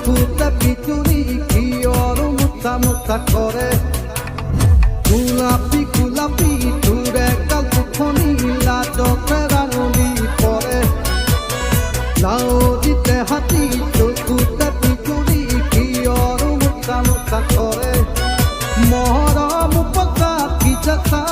চকুতে পিটুনি কিয়ৰ মুঠা মুঠা কৰে গোলাপী গোলাপী তোৰে কাল দুখনি লাজতে ৰাঙলী পৰে লাউজিতে হাতী চকুতে পিটুনি কিয়ৰ মুঠা মুঠা কৰে মৰম পতা কি যথা